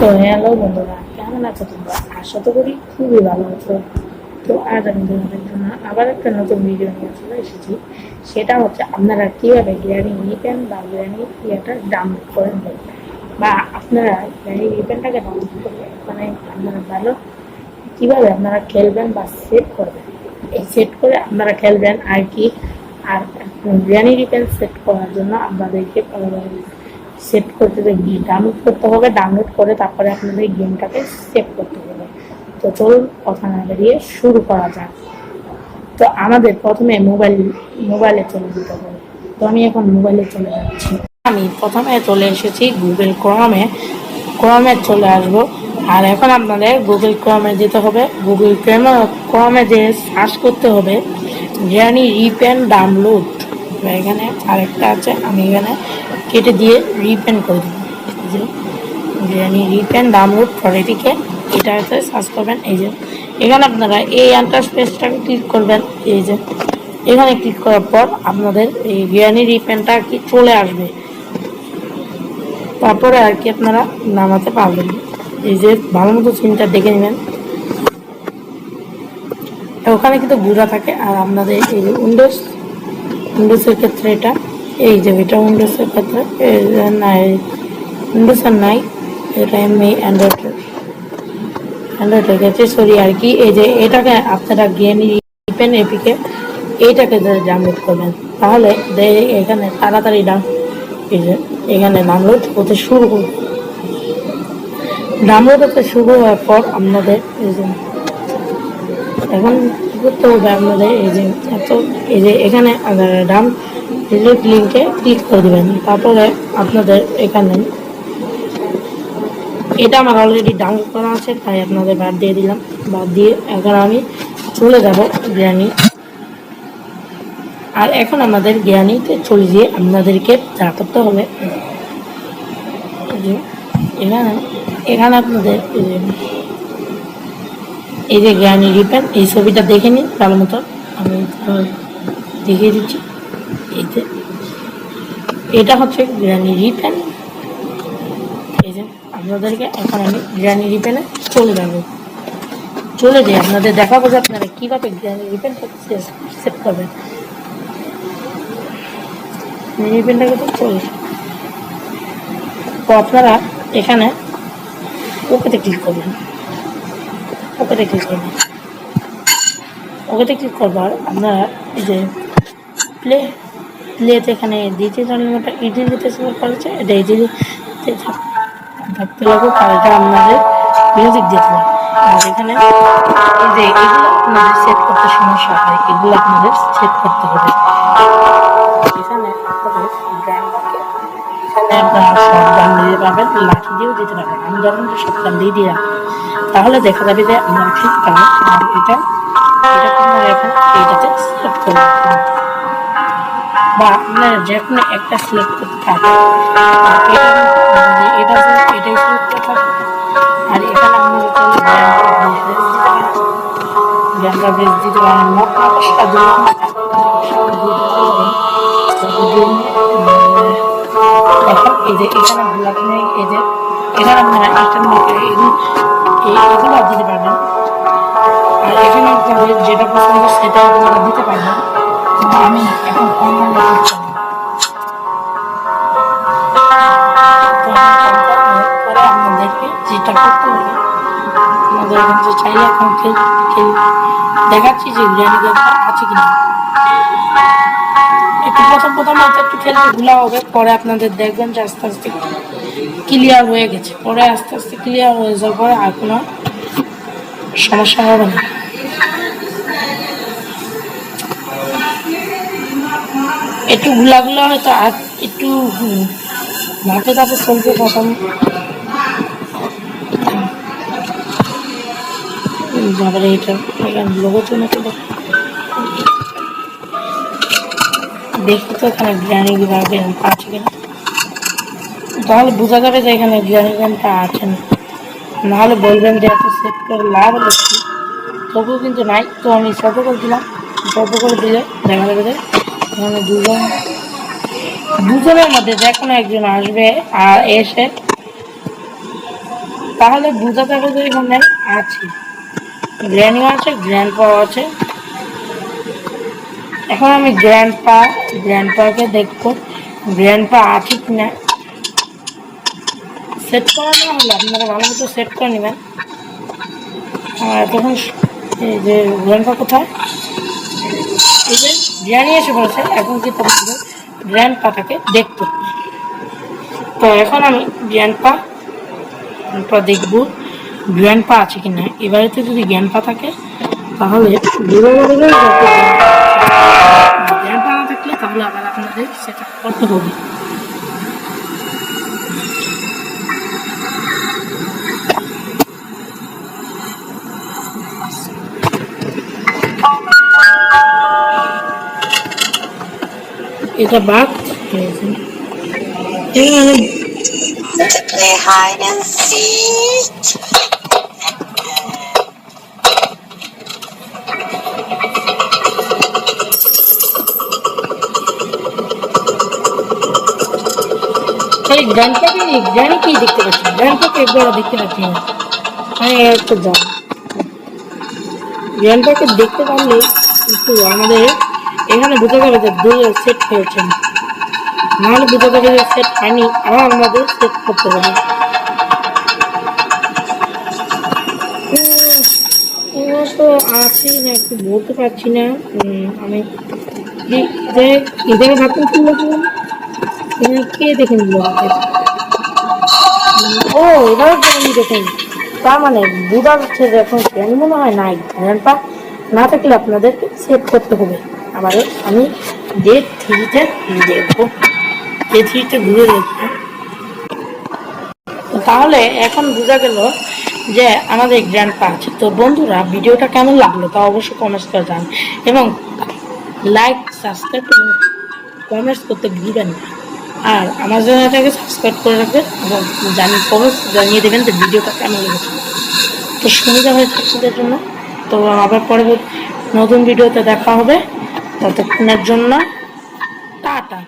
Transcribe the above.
তো হ্যালো বন্ধুরা, কেমন আছো তোমরা? আশা তো করি খুবই ভালো আছো। তো আজ আমি তোমাদের জন্য আবার একটা নতুন ভিডিও নিয়ে চলে এসেছি। সেটা হচ্ছে আপনারা কীভাবে গ্র্যানি রিপেন বা গ্র্যানি ইয়েটা ডাউনলোড করে নেবেন, বা আপনারা গ্র্যানি রিপেনটাকে ডাউনলোড করলে মানে আপনারা ভালো কীভাবে আপনারা খেলবেন বা সেট করবেন। এই সেট করে আপনারা খেলবেন আর কি। আর গ্র্যানি রিপেন সেট করার জন্য আপনাদেরকে সেট করতে ডাউনলোড করতে হবে। ডাউনলোড করে তারপরে আপনাদের গেমটাকে সেভ করতে হবে। তো চলুন কথা না বেরিয়ে শুরু করা যাক। তো আমাদের প্রথমে মোবাইলে চলে যেতে হবে। তো আমি এখন মোবাইলে চলে যাচ্ছি। আমি প্রথমে চলে এসেছি গুগল ক্রমে চলে আসব। আর এখন আপনাদের গুগল ক্রমে যেতে হবে। গুগল ক্রমে যে সার্চ করতে হবে গ্র্যানি রিপেন ডাউনলোড। এখানে আরেকটা আছে, আমি এখানে কেটে দিয়ে রিপেন করে দেবো। এই যে গ্র্যানি রিপেন ডাউনলোড ফর এটিকে এটা হচ্ছে সার্চ করবেন। এই যে এখানে আপনারা এই ইন্টারফেসটাকে ক্লিক করবেন। এই যে এখানে ক্লিক করার পর আপনাদের এই গ্র্যানি রিপেনটা আর কি চলে আসবে। তারপরে আর কি আপনারা নামাতে পারবেন। এই যে ভালো মতো সিনটা দেখে নেবেন। ওখানে কিন্তু গুঁড়া থাকে। আর আপনাদের এই যে উইন্ডোজের ক্ষেত্রে এটা এই যে এটা উইন্ডোজের ক্ষেত্রে না, উইন্ডোজের নাই, এটা এমনি অ্যান্ড্রয়েডের ক্ষেত্রে সরি আর কি। এই যে এটাকে আপনারা গ্র্যানি রিপেন এপিকে এইটাকে ডাউনলোড করবেন, তাহলে এখানে তাড়াতাড়ি এই যে এখানে ডাউনলোড হতে শুরু করবে। ডাউনলোড হতে শুরু হওয়ার পর আপনাদের এই যে এখন কী করতে হবে, আপনাদের এই যে এখানে ডাউনলোড লিঙ্কে ক্লিক করে দেবেন। তারপরে আপনাদের এখানে এটা আমার অলরেডি ডাউনলোড করা আছে, তাই আপনাদের বাদ দিয়ে দিলাম। বাদ দিয়ে এখন আমি চলে যাব গ্র্যানি। আর এখন আমাদের গ্র্যানিতে চলে গিয়ে আপনাদেরকে যা করতে হবে, এখানে আপনাদের এই যে গ্র্যানি রিপেন এই ছবিটা দেখে নিন ভালো মতো। আমি দেখিয়ে দিচ্ছি। এই যে এটা হচ্ছে গ্র্যানি রিপেন। এই যে আপনাদেরকে এখন আমি গ্র্যানি রিপেনে চলে যাই আপনাদের দেখাবো যে আপনারা কীভাবে গ্র্যানি রিপেনটা সেট করবেন। রিপেনটাকে তো চলে, তো আপনারা এখানে ওকেতে ক্লিক করবেন। ওকেতে ক্লিক করবার আপনারা এই যে প্লেতে এখানে ডিজিটাল মোডটা ইডিলিতে সিলেক্ট করেছে, এটা ইডিলিতে থাকতে লাগুক। আর এটা আপনাদের মিউজিক দিতে হবে। আর এখানে এই যে এগুলো আপনাদের সেট করতে সমস্যা হয়, এগুলো আপনাদের সেট করতে হবে। এখানে আপনাদের এখানে আপনারা সব গান দিতে পারবেন, লাঠি দিয়েও দিতে পারবেন। আমি যখন সব গান দিয়ে দিয়ে রাখবো, তাহলে দেখা যাবে যে আপনারা ঠিক পাবেন। আর এটা আপনারা এখন এইটাতে সিলেক্ট করে রাখবেন, বা আপনারা যে কোনো একটা সিলেক্ট করতে থাকবেন। এটাই সিলেক্ট করতে থাকবেন। আর এখানে আপনারা গ্যান্ডা বেস দিতে পারেন। মোট নকশা এখন এই যে এখানে ব্ল্যাক নেই, এই যে এখানে আপনারা এগুলো দিতে পারবেন। আর এখানে আপনাদের যেটা পছন্দ সেটা আপনারা দিতে পারবেন। আমি এখন অনলাইন করছি। পরে আপনাদেরকে যেটা করতে হবে, আমাদের যে চাইলে এখন দেখাচ্ছি যে গ্র্যানি গেমটা আছে কিনা। একটু প্রথম একটু খেলতে ভুলা হবে, পরে আপনাদের দেখবেন যে আস্তে আস্তে ক্লিয়ার হয়ে গেছে। পরে আস্তে আস্তে ক্লিয়ার হয়ে যাওয়ার পরে আর কোনো সমস্যা হবে না। একটু ভুলাগুলো হয়তো আর একটু ধাপে চলবে। প্রথম তারপরে এটা লোগো তো নাকি দেখি তো এখানে গ্র্যানি গেমটা আছে কিনা, তাহলে বোঝা যাবে যে এখানে গ্র্যানি গেমটা আছে না। নাহলে বলবেন যে এত সেট করে লাভ হলো, তবুও কিন্তু নাই। তো আমি ছোট করে দিলাম, ছোট করে দিলে দেখা যাবে যে এখানে দুজনের মধ্যে যে কোনো একজন আসবে। আর এসে তাহলে বুঝাতে হবে যে এখানে আছে গ্র্যানিও আছে, গ্র্যান্ডপাও আছে। এখন আমি গ্র্যান্ডপাকে দেখবো গ্র্যান্ডপা আছে কিনা। সেট করা না হলে আপনারা ভালো মতো সেট করে নেবেন। তখন এই যে গ্র্যান্ডপা কোথায়, এই যে গ্র্যানি এসে পড়েছে। এখন কি তোমাদের গ্র্যান্ডপাটাকে দেখতে, তো এখন আমি গ্র্যান্ডপা দেখবো গ্র্যান্ডপা আছে কিনা। এবারেতে যদি গ্র্যান্ডপা থাকে তাহলে গ্র্যান্ডপা না থাকলে তাহলে আবার আপনাদের সেটা করতে হবে। এটা বাঘ to play hide and seek. এই গ্র্যান্ডপাকে গ্র্যানি কি দেখতে পাচ্ছি, গ্র্যান্ডপাকে একবার দেখতে পাচ্ছি না। আমি একটু যাই, গ্র্যান্ডপাকে দেখতে পারলে একটু আমাদের এখানে বোঝা যাবে যে দুই সেট হয়েছে, নাহলে বোঝা যাবে যে সেট হয়নি, আবার আমাদের সেট করতে হবে। তো আছি না একটু বলতে পারছি না। আমি এদের ভাবতে কি বলছিলাম, কে দেখে নিল, ও এবার দেখেন। তার মানে বোঝা যাচ্ছে যে এখন কেন মনে হয় নাই, গ্র্যান্ডপা না থাকলে আপনাদেরকে সেট করতে হবে। আবার আমি ডে 3-তে দেখবো, ডে 3-তে ঘুরে দেখবো। তাহলে এখন বোঝা গেল যে আমাদের গ্র্যান্ডপা আছে। তো বন্ধুরা, ভিডিওটা কেমন লাগলো তা অবশ্যই কমেন্টস করে জানান, এবং লাইক, সাবস্ক্রাইব এবং কমেন্টস করতে ভুলবেন না। আর আমার চ্যানেলটাকে সাবস্ক্রাইব করে রাখবেন এবং কমেন্টস জানিয়ে দেবেন যে ভিডিওটা কেমন লেগেছে। তো সুবিধা হয়েছে আপনাদের জন্য। তো আবার পরবর্তী নতুন ভিডিওতে দেখা হবে, ততক্ষণের জন্য টাটা।